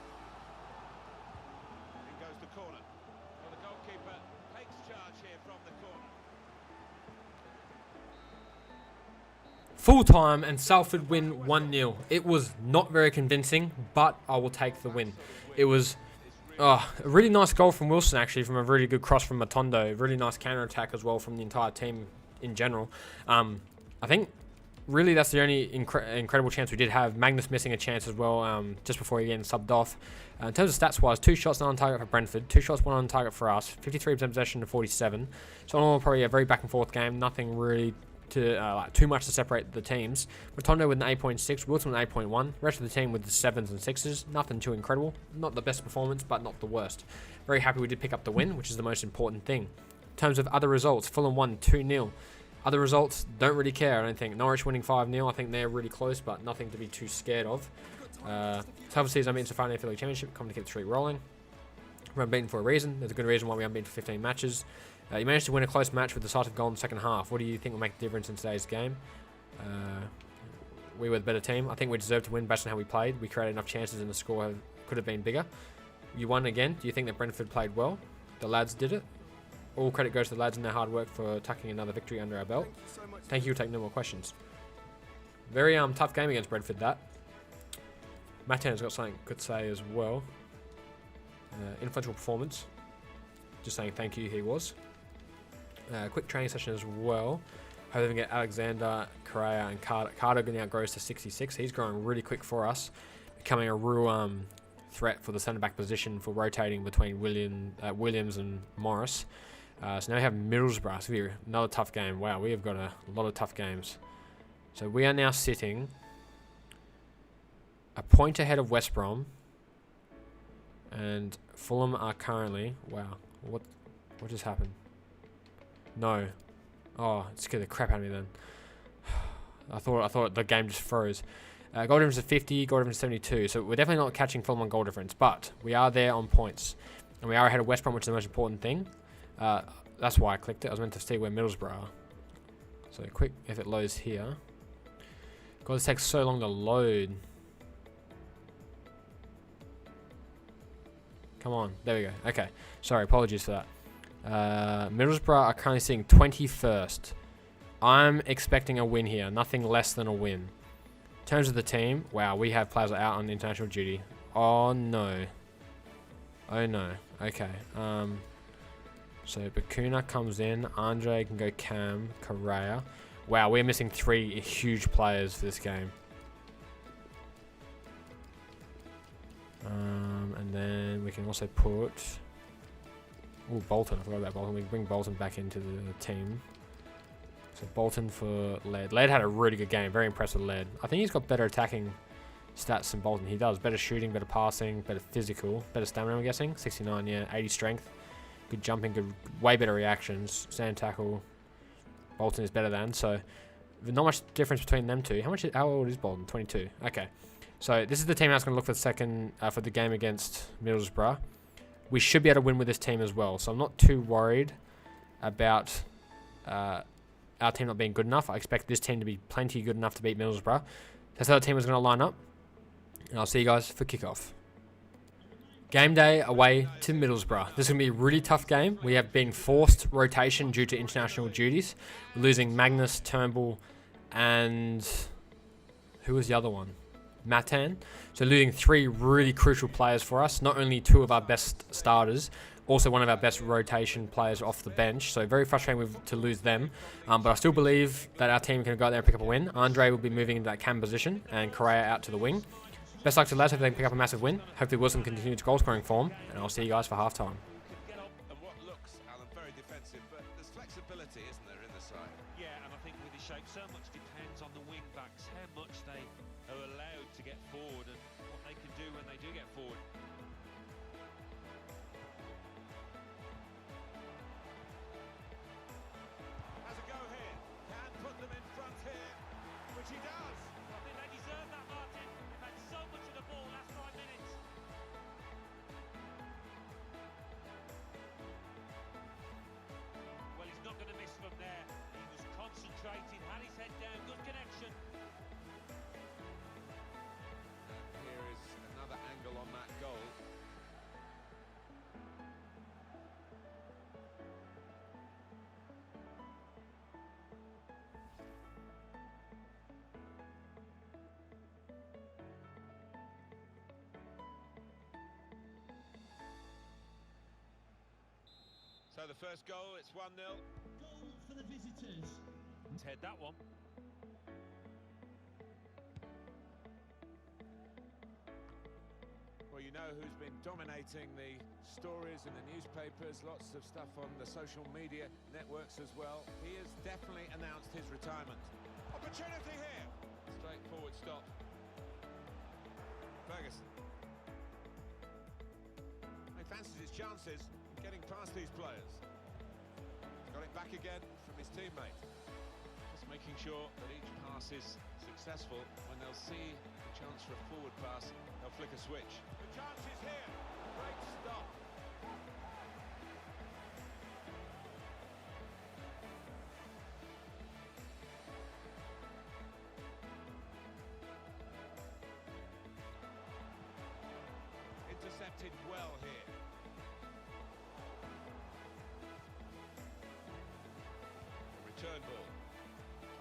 In goes the corner. Well, the goalkeeper takes charge here from the corner. Full time and Salford win 1-0. It was not very convincing, but I will take the win. It was a really nice goal from Wilson, actually, from a really good cross from Matondo. Really nice counter-attack as well from the entire team in general. I think really that's the only incredible chance we did have. Magnus missing a chance as well just before he getting subbed off. In terms of stats-wise, 2 shots, 1 on target for Brentford. 2 shots, 1 on target for us. 53% possession to 47. So all probably a very back-and-forth game. Nothing really too much to separate the teams. Matondo with an 8.6, Wilson with an 8.1. Rest of the team with the 7s and 6s. Nothing too incredible. Not the best performance, but not the worst. Very happy we did pick up the win, which is the most important thing. In terms of other results, Fulham won 2-0. Other results, don't really care, I don't think. Norwich winning 5-0. I think they're really close, but nothing to be too scared of. Salford City unbeaten so far in the AFL League Championship. Coming to keep the streak rolling. We're unbeaten for a reason. There's a good reason why we haven't been for 15 matches. You managed to win a close match with the decisive goal in the second half. What do you think will make the difference in today's game? We were the better team. I think we deserved to win based on how we played. We created enough chances and the score could have been bigger. You won again. Do you think that Brentford played well? The lads did it. All credit goes to the lads and their hard work for tucking another victory under our belt. Thank you. We'll take no more questions. Very tough game against Brentford, that. Matan's got something good to say as well. Influential performance. Just saying thank you, he was. Quick training session as well. Hope they can get Alexander, Correa, and Carter. Carter now grows to 66. He's growing really quick for us, becoming a real threat for the centre back position for rotating between Williams and Morris. So now we have Middlesbrough. It's going to be another tough game. Wow, we have got a lot of tough games. So we are now sitting a point ahead of West Brom. And Fulham are currently... Wow, what just happened? No. Oh, it scared the crap out of me then. I thought the game just froze. Goal difference is 50, goal difference is 72. So we're definitely not catching Fulham on goal difference, but we are there on points. And we are ahead of West Brom, which is the most important thing. That's why I clicked it. I was meant to see where Middlesbrough are. So quick, if it loads here. God, this takes so long to load. Come on, there we go. Okay, sorry, apologies for that. Middlesbrough are currently sitting 21st. I'm expecting a win here, nothing less than a win. In terms of the team, wow, we have players out on international duty. Oh no. Oh no. Okay. So Bakuna comes in. Andre can go Cam. Correa. Wow, we're missing 3 huge players for this game. And then we can also put... Oh, Bolton. I forgot about Bolton. We can bring Bolton back into the team. So Bolton for Led. Led had a really good game. Very impressed with Led. I think he's got better attacking stats than Bolton. He does. Better shooting, better passing, better physical, better stamina, I'm guessing. 69, yeah. 80 strength. Good jumping, good, way better reactions. Stand tackle. Bolton is better than. So not much difference between them two. How old is Bolton? 22. Okay. So this is the team I was going to look for the second for the game against Middlesbrough. We should be able to win with this team as well. So I'm not too worried about our team not being good enough. I expect this team to be plenty good enough to beat Middlesbrough. That's how the team is going to line up. And I'll see you guys for kickoff. Game day away to Middlesbrough. This is going to be a really tough game. We have been forced rotation due to international duties. We're losing Magnus, Turnbull, and... who was the other one? Matan. So losing 3 really crucial players for us. Not only 2 of our best starters, also one of our best rotation players off the bench. So very frustrating to lose them. But I still believe that our team can go out there and pick up a win. Andre will be moving into that cam position and Correa out to the wing. Best luck to the lads. Hope they can pick up a massive win. Hopefully Wilson can continue to goal scoring form. And I'll see you guys for half time. Get up and what looks, Alan, very defensive, but there's flexibility, isn't there, in the side? Yeah, and I think with his shape, so much depends on the wing backs, how much they are allowed to get forward and what they can do when they do get forward. Has a go here, can put them in front here, which he does. I think they deserve that, Martin. They've had so much of the ball last 5 minutes. Well, he's not going to miss from there. He was concentrated, had his head down, good connection. Here is another angle on that goal. So the first goal, it's 1-0. Goal for the visitors. Let's head that one. Well, you know who's been dominating the stories in the newspapers, lots of stuff on the social media networks as well. He has definitely announced his retirement. Opportunity here. Straightforward stop. Ferguson. He fancies his chances getting past these players. He's got it back again from his teammate. Just making sure that each pass is successful. When they'll see a chance for a forward pass, they'll flick a switch. The chance is here. Great stop. Intercepted well here. Return ball.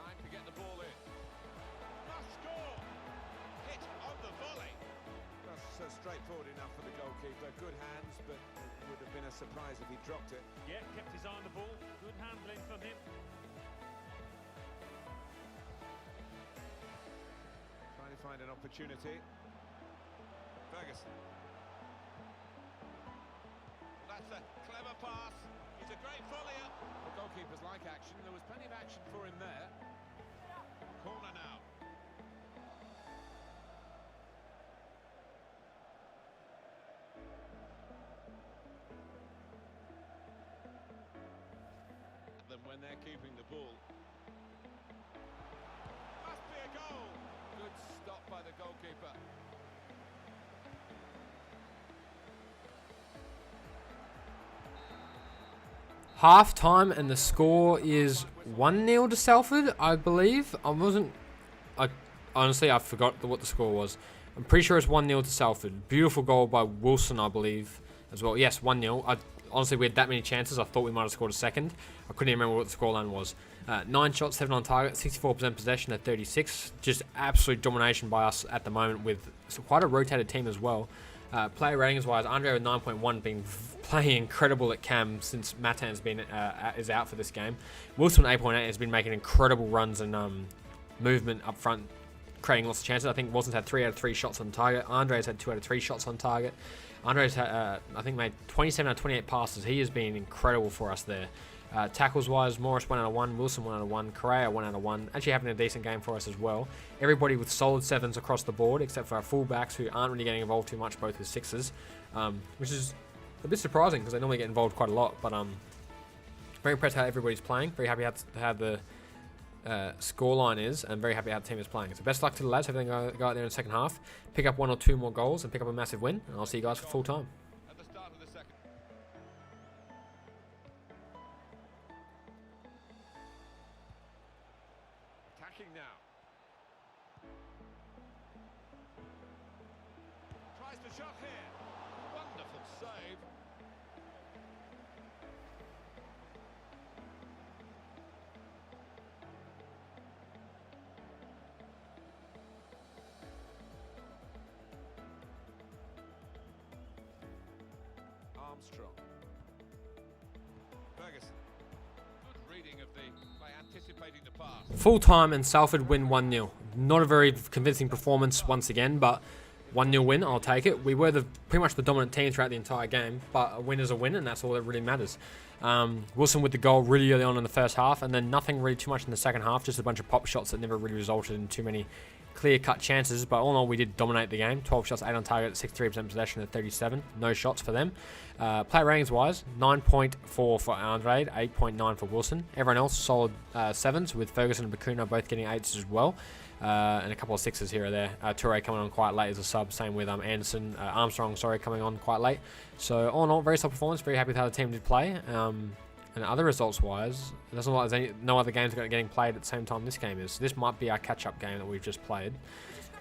Time to get the ball in. Must score. Hit on the volley. That's straightforward enough for the goalkeeper. Good hands, but it would have been a surprise if he dropped it. Yeah, kept his eye on the ball. Good handling from him. Trying to find an opportunity. Ferguson. Well, That's a clever pass. He's a great volleyer. The goalkeepers like action. There was plenty of action for him there. Corner now. Them when they're keeping the ball. Must be a goal. Good stop by the goalkeeper. Half time and the score is 1-0 to Salford, I believe. Honestly, I forgot what the score was. I'm pretty sure it's 1-0 to Salford. Beautiful goal by Wilson, I believe, as well. Yes, 1-0. Honestly, we had that many chances. I thought we might have scored a second. I couldn't even remember what the scoreline was. 9 shots, 7 on target, 64% possession at 36. Just absolute domination by us at the moment with quite a rotated team as well. Player ratings-wise, Andre with 9.1 been playing incredible at cam since Matan's been is out for this game. Wilson 8.8 has been making incredible runs and movement up front, creating lots of chances. I think Wilson's had 3 out of 3 shots on target. Andre's had 2 out of 3 shots on target. Andre's had, I think, made 27 out of 28 passes. He has been incredible for us there. Tackles-wise, Morris 1 out of 1, Wilson 1 out of 1, Correa 1 out of 1. Actually having a decent game for us as well. Everybody with solid 7s across the board, except for our fullbacks who aren't really getting involved too much, both with 6s, which is a bit surprising because they normally get involved quite a lot. But very impressed how everybody's playing. Very happy how the scoreline is, and very happy how the team is playing. So best luck to the lads. Hopefully they go out there in the second half, pick up 1 or 2 more goals, and pick up a massive win. And I'll see you guys for full time. At the start of the second. Attacking now. Tries the shot here. Wonderful save. Armstrong. Ferguson. Good reading of the by anticipating the pass. Full time and Salford win 1-0. Not a very convincing performance once again, but 1-0 win, I'll take it. We were pretty much the dominant team throughout the entire game, but a win is a win, and that's all that really matters. Wilson with the goal really early on in the first half, and then nothing really too much in the second half, just a bunch of pop shots that never really resulted in too many clear-cut chances. But all in all, we did dominate the game. 12 shots, 8 on target, 63% possession at 37. No shots for them. Player ratings-wise, 9.4 for Andre, 8.9 for Wilson. Everyone else, solid 7s, with Ferguson and Bakuna both getting 8s as well. And a couple of 6s here or there. Toure coming on quite late as a sub. Same with Armstrong, coming on quite late. So all in all, very solid performance. Very happy with how the team did play. And other results-wise, it doesn't look like there's no other games getting played at the same time this game is. So this might be our catch-up game that we've just played.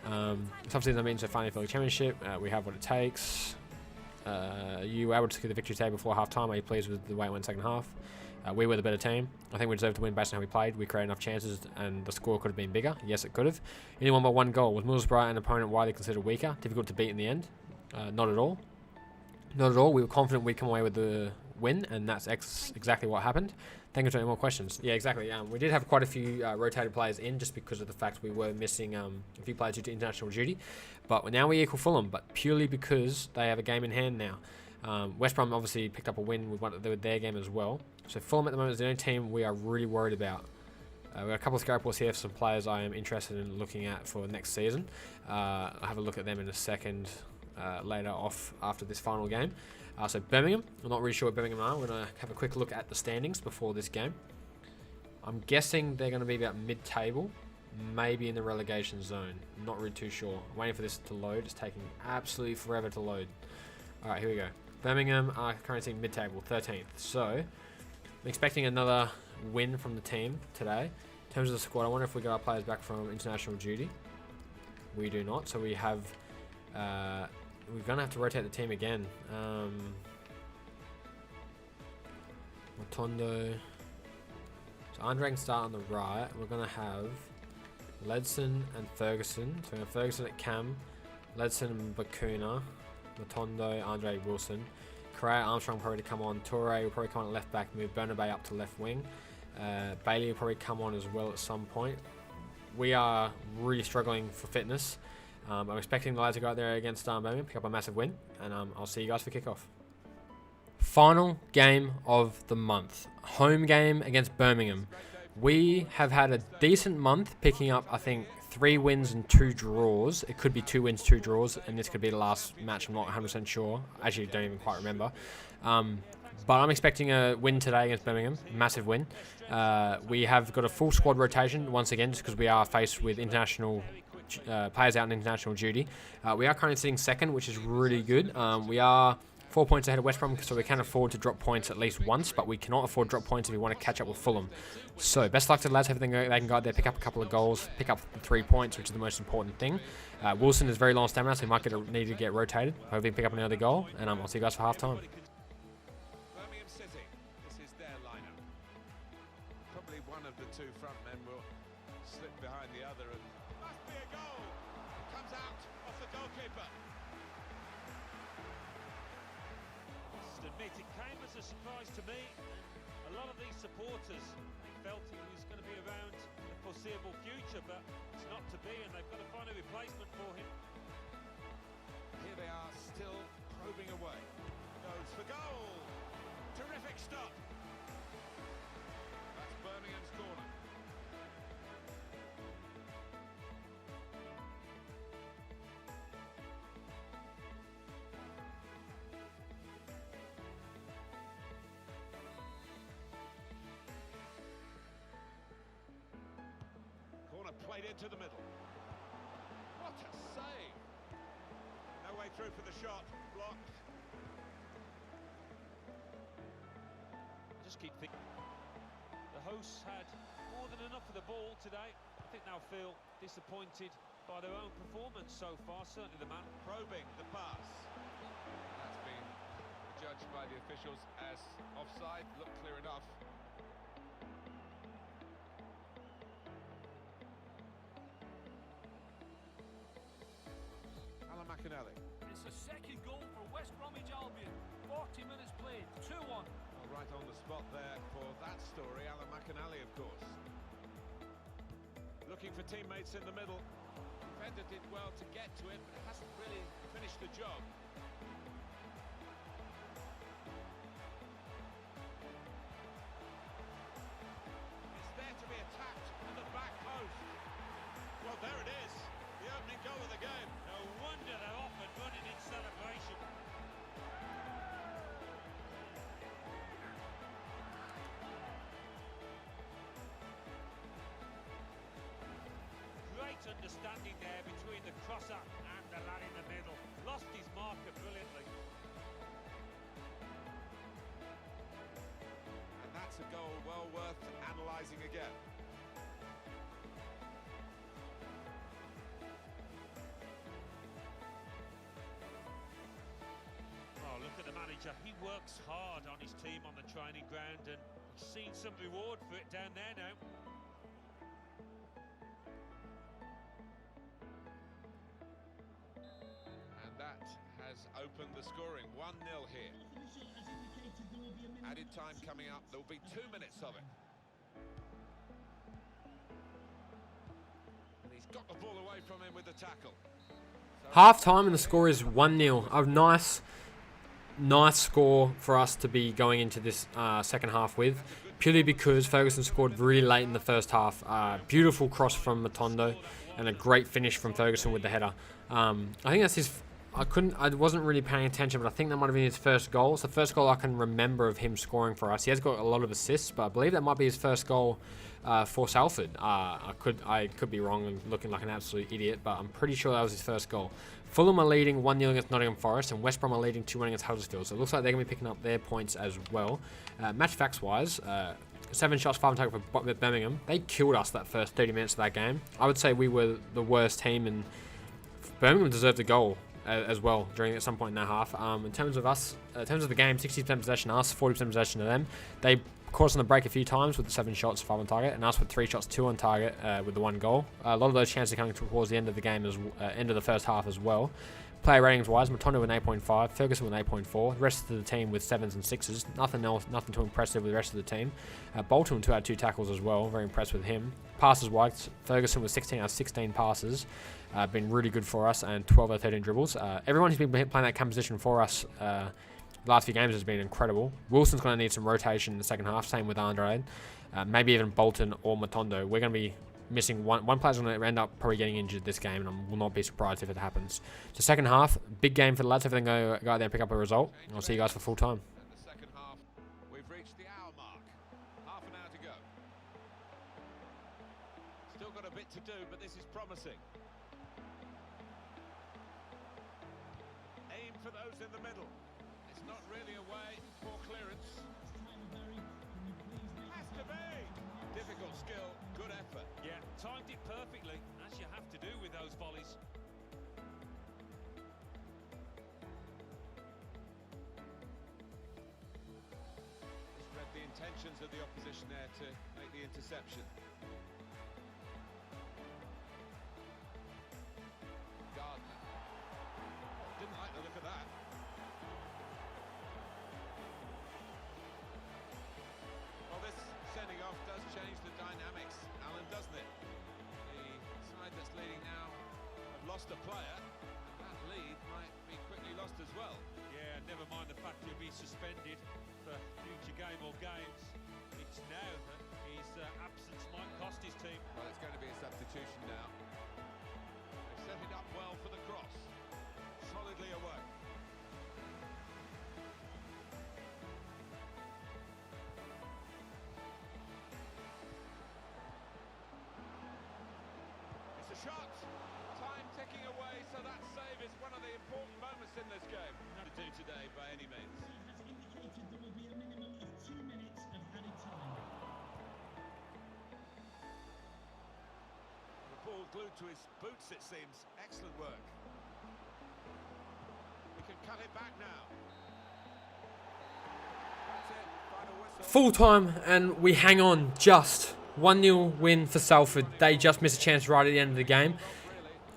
So obviously that means the Final Field Championship. We have what it takes. You were able to secure the victory today before half-time. Are you pleased with the way it went second half? We were the better team. I think we deserved to win based on how we played. We created enough chances and the score could have been bigger. Yes, it could have. Only won by 1 goal. Was Middlesbrough an opponent widely considered weaker? Difficult to beat in the end? Not at all. Not at all. We were confident we'd come away with the win, and that's exactly what happened. Thank you for any more questions. Yeah, exactly. We did have quite a few rotated players in just because of the fact we were missing a few players due to international duty. But now we equal Fulham, but purely because they have a game in hand now. West Brom obviously picked up a win with their game as well. So Fulham at the moment is the only team we are really worried about. We've got a couple of scout reports here for some players I am interested in looking at for next season. I'll have a look at them in a second later off after this final game. So Birmingham, I'm not really sure what Birmingham are. We're going to have a quick look at the standings before this game. I'm guessing they're going to be about mid-table, maybe in the relegation zone. I'm not really too sure. I'm waiting for this to load. It's taking absolutely forever to load. Alright, here we go. Birmingham are currently mid-table, 13th. So, I'm expecting another win from the team today. In terms of the squad, I wonder if we got our players back from international duty. We do not, so we have... we're going to have to rotate the team again. Matondo. So Andre can start on the right. We're going to have Ledson and Ferguson. So we have Ferguson at cam, Ledson and Bakuna, Matondo, Andre, Wilson. Correa, Armstrong probably to come on. Toure will probably come on at left back, move Bernabei up to left wing. Bailey will probably come on as well at some point. We are really struggling for fitness. I'm expecting the lads to go out there against Birmingham, pick up a massive win, and I'll see you guys for kickoff. Final game of the month. Home game against Birmingham. We have had a decent month, picking up, I think, 3 wins and 2 draws. It could be 2 wins, 2 draws, and this could be the last match. I'm not 100% sure. Actually, don't even quite remember. But I'm expecting a win today against Birmingham. Massive win. We have got a full squad rotation once again, just because we are faced with international players out in international duty. We are currently sitting second, which is really good. We are 4 points ahead of West Brom, so we can afford to drop points at least once, but we cannot afford to drop points if we want to catch up with Fulham. So, best luck to the lads. Everything they can go out there, pick up a couple of goals, pick up 3 points, which is the most important thing. Wilson is very long stamina, so he might need to get rotated. Hopefully, pick up another goal, and I'll see you guys for half time. Birmingham City, this is their lineup. Probably one of the 2 front men will slip behind the other, and Must be a goal. Comes out off the goalkeeper. Must admit, it came as a surprise to me. A lot of these supporters felt he was going to be around in the foreseeable future, but it's not to be, and they've got to find a replacement for him. here they are still probing away. Goes for goal. Terrific stop. That's Birmingham's corner. Corner played into the middle. What a save. No way through for the shot. Blocked. Just keep thinking. The hosts had more than enough of the ball today. I think they'll feel disappointed by their own performance so far, certainly the man. Probing the pass. That's been judged by the officials as offside. Looked clear enough. Alan McAnally. It's the second goal for West Bromwich Albion. 40 minutes played, 2-1. Well, right on the spot there for that story, Alan McAnally, of course. Looking for teammates in the middle. Defender did well to get to it, but hasn't really finished the job. It's there to be attacked at the back post. Well, there it is. The opening goal of the game. No wonder they're off and running in celebration. Great understanding there between the crosser and the lad in the middle. Lost his marker brilliantly. And that's a goal well worth analysing again. Oh, look at the manager. He works hard on his team on the training ground, and he's seen some reward for it down there now. And that has opened the scoring. 1-0 here. Added time coming up. There will be 2 minutes of it. And he's got the ball away from him with the tackle. So Half time and the score is 1-0. A nice score for us to be going into this second half with, purely because Ferguson scored really late in the first half. Beautiful cross from Matondo and a great finish from Ferguson with the header. I think that's his. I wasn't really paying attention, but I think that might have been his first goal. It's the first goal I can remember of him scoring for us. He has got a lot of assists, but I believe that might be his first goal for Salford. I could be wrong and looking like an absolute idiot, but I'm pretty sure that was his first goal. Fulham are leading 1-0 against Nottingham Forest, and West Brom are leading 2-1 against Huddersfield. So it looks like they're going to be picking up their points as well. Match facts wise, 7 shots, 5 on target for Birmingham. They killed us that first 30 minutes of that game. I would say we were the worst team, and Birmingham deserved a goal as well at some point in that half. In terms of us, in terms of the game, 60% possession us, 40% possession of them. They caught us on the break a few times with the 7 shots, 5 on target, and us with 3 shots, 2 on target with the 1 goal. A lot of those chances are coming towards the end of the game, end of the first half as well. Player ratings wise, Matondo with an 8.5, Ferguson with an 8.4, the rest of the team with 7s and 6s. Nothing too impressive with the rest of the team. Bolton had 2 tackles as well, very impressed with him. Passes wise, Ferguson with 16 out of 16 passes, been really good for us, and 12 out of 13 dribbles. Everyone who's been playing that cam position for us the last few games has been incredible. Wilson's going to need some rotation in the second half. Same with Andrade. Maybe even Bolton or Matondo. We're going to be missing one player's going to end up probably getting injured this game, and I will not be surprised if it happens. So second half, big game for the lads. If they go out there and pick up a result, I'll see you guys for full time. And the second half, we've reached the hour mark. Half an hour to go. Still got a bit to do, but this is promising. Aim for those in the middle. It's not really away. Poor clearance. Has to be. Difficult skill, good effort. Yeah, timed it perfectly, as you have to do with those volleys. Just read the intentions of the opposition there to make the interception. Gardner. Didn't like the look of that. Well, this sending off does change the dynamics, Alan, doesn't it? The side that's leading now have lost a player, and that lead might be quickly lost as well. Yeah, never mind the fact he'll be suspended for future game or games. It's now that his absence might cost his team. Well, it's going to be a substitution now. They set it up well for the cross. Solidly away. It's a shot. Time ticking away, so that save is one of the important moments in this game. Not to do today by any means. Has indicated there will be a minimum of 2 minutes of added time. The ball glued to his boots, it seems. Excellent work. We can cut it back now. That's it. Final whistle. Full time, and we hang on just 1-0 win for Salford. They just missed a chance right at the end of the game.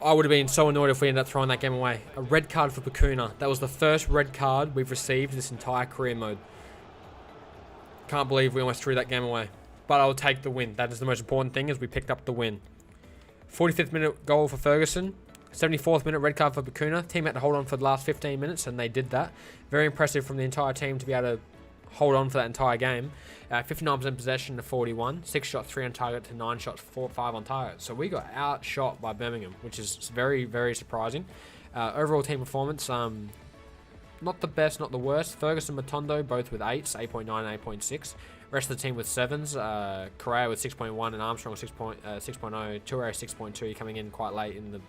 I would have been so annoyed if we ended up throwing that game away. A red card for Bakuna. That was the first red card we've received this entire career mode. Can't believe we almost threw that game away. But I'll take the win. That is the most important thing, is we picked up the win. 45th minute goal for Ferguson. 74th minute red card for Bakuna. Team had to hold on for the last 15 minutes, and they did that. Very impressive from the entire team to be able to hold on for that entire game. 59% possession to 41. 6 shots, 3 on target to 9 shots, 5 on target. So we got outshot by Birmingham, which is very, very surprising. Overall team performance, not the best, not the worst. Ferguson, Matondo, both with 8s, 8.9 and 8.6. Rest of the team with 7s. Correa with 6.1 and Armstrong with 6.0. Toure 6.2, coming in quite late in the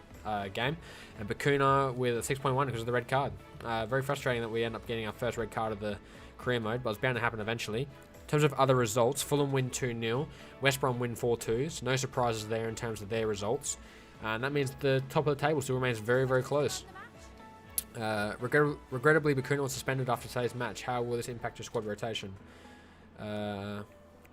game. And Bakuna with a 6.1 because of the red card. Very frustrating that we end up getting our first red card of the career mode, but it's bound to happen eventually. In terms of other results, Fulham win 2-0. West Brom win 4-2. So no surprises there in terms of their results. And that means the top of the table still remains very, very close. Regrettably, Bakuna was suspended after today's match. How will this impact your squad rotation?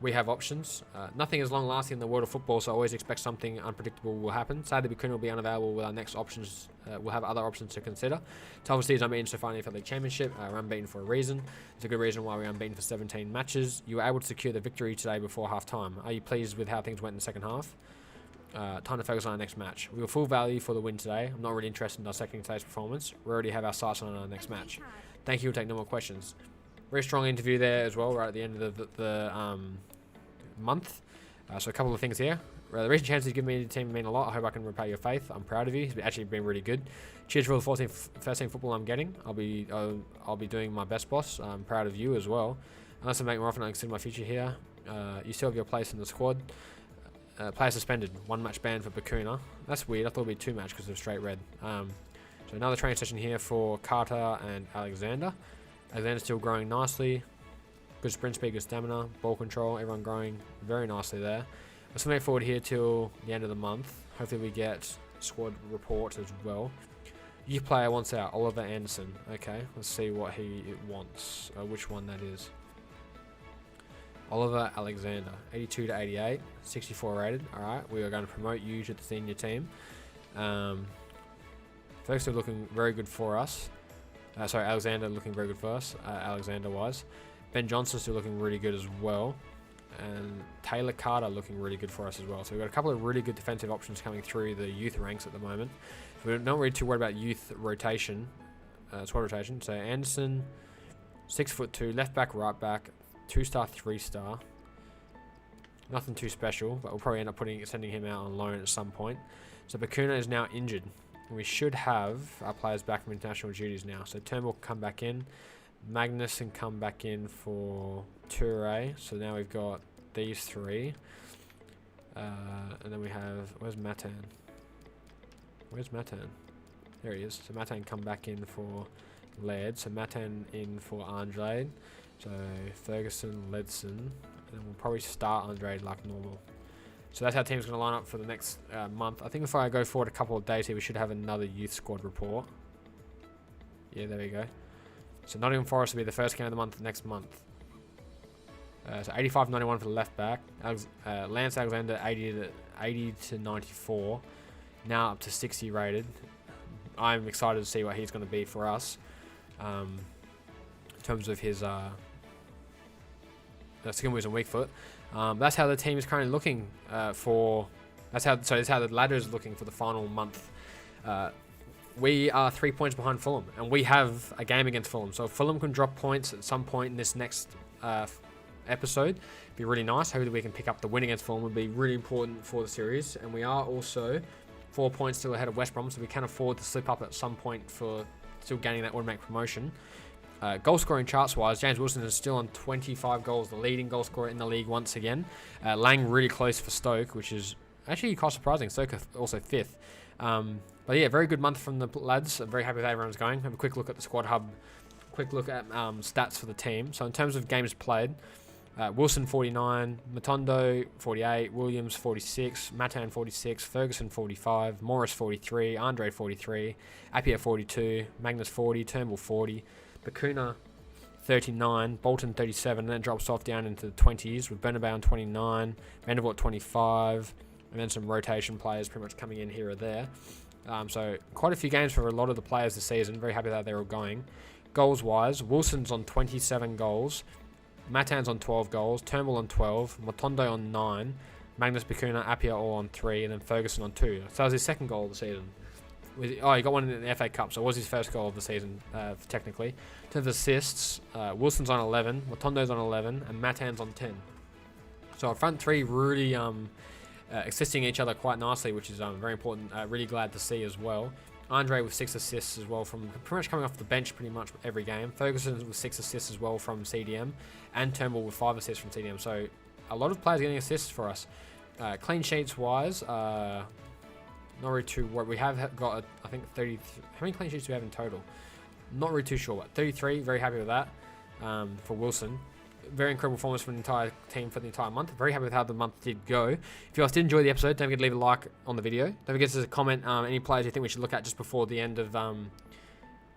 We have options. Nothing is long-lasting in the world of football, so I always expect something unpredictable will happen. Sadly, Bakuna will be unavailable with our next options. We'll have other options to consider. Salford City is unbeaten so far in the FA League Championship. We're unbeaten for a reason. It's a good reason why we're unbeaten for 17 matches. You were able to secure the victory today before half-time. Are you pleased with how things went in the second half? Time to focus on our next match. We were full value for the win today. I'm not really interested in dissecting today's performance. We already have our sights on our next match. Thank you. We'll take no more questions. Very strong interview there as well, right at the end of the month. So a couple of things here. The recent chances you've given me the team mean a lot. I hope I can repay your faith. I'm proud of you. It's actually been really good. Cheers for all the first team football I'm getting. I'll be doing my best, boss. I'm proud of you as well. Unless I make more often, I consider my future here. You still have your place in the squad. Player suspended. 1 match ban for Bakuna. That's weird. I thought it'd be 2 match because of straight red. So another training session here for Carter and Alexander. Alexander's still growing nicely. Good sprint speed, good stamina, ball control, everyone growing very nicely there. Let's move forward here till the end of the month. Hopefully we get squad report as well. Youth player wants out, Oliver Anderson. Okay, let's see what he wants, which one that is. Oliver Alexander, 82 to 88, 64 rated. Alright, we are going to promote you to the senior team. Folks are looking very good for us. Alexander looking very good for us, Alexander-wise. Ben Johnson still looking really good as well. And Taylor Carter looking really good for us as well. So we've got a couple of really good defensive options coming through the youth ranks at the moment. So we're not really too worried about youth rotation, squad rotation. So Anderson, 6'2", left back, right back, 2-star, 3-star. Nothing too special, but we'll probably end up sending him out on loan at some point. So Bakuna is now injured. And we should have our players back from international duties now. So Turnbull can come back in. Magnus can come back in for Toure. So now we've got these three. And then we have... Where's Matan? Where's Matan? There he is. So Matan come back in for Laird. So Matan in for Andre. So Ferguson, Ledson. And we'll probably start Andre like normal. So that's how the team's going to line up for the next month. I think if I go forward a couple of days here, we should have another youth squad report. Yeah, there we go. So Nottingham Forest will be the first game of the month next month. So 85-91 for the left back. Lance Alexander 80 to 94. Now up to 60 rated. I'm excited to see what he's going to be for us. In terms of his skill moves and weak foot. That's how the team is currently looking that's how the ladder is looking for the final month. We are 3 points behind Fulham, and we have a game against Fulham. So if Fulham can drop points at some point in this next episode, it'd be really nice. Hopefully we can pick up the win against Fulham. Would be really important for the series, and we are also 4 points still ahead of West Brom, so we can afford to slip up at some point for still gaining that automatic promotion. Goal scoring charts wise, James Wilson is still on 25 goals, the leading goal scorer in the league once again. Lang really close for Stoke, which is actually quite surprising. Stoke also 5th. But yeah, very good month from the lads. I'm very happy with how everyone's going. Have a quick look at the squad hub, quick look at stats for the team. So in terms of games played, Wilson 49, Matondo 48, Williams 46, Matan 46, Ferguson 45, Morris 43, Andre 43, Appiah 42, Magnus 40, Turnbull 40, Bakuna 39, Bolton 37, and then it drops off down into the 20s with Bernabeu 29, Vandervoort 25, and then some rotation players pretty much coming in here or there. So quite a few games for a lot of the players this season. Very happy that they're all going. Goals wise, Wilson's on 27 goals, Matan's on 12 goals, Turnbull on 12, Matondo on 9, Magnus, Bakuna, Appiah all on 3, and then Ferguson on 2. So that was his second goal of the season. He got one in the FA Cup, so it was his first goal of the season, technically. In terms of assists, Wilson's on 11, Matondo's on 11, and Matan's on 10. So our front three really assisting each other quite nicely, which is very important. Really glad to see as well. Andre with 6 assists as well from pretty much coming off the bench pretty much every game. Ferguson with 6 assists as well from CDM, and Turnbull with 5 assists from CDM. So a lot of players getting assists for us. Clean sheets wise, not really too what we have got. I think 30. How many clean sheets do we have in total? Not really too sure, but 33. Very happy with that for Wilson. Very incredible performance from the entire team for the entire month. Very happy with how the month did go. If you guys did enjoy the episode, don't forget to leave a like on the video. Don't forget to comment any players you think we should look at just before the end of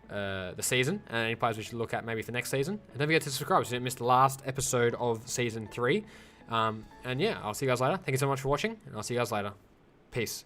the season, and any players we should look at maybe for next season. And don't forget to subscribe so you don't miss the last episode of season 3. And yeah, I'll see you guys later. Thank you so much for watching, and I'll see you guys later. Peace.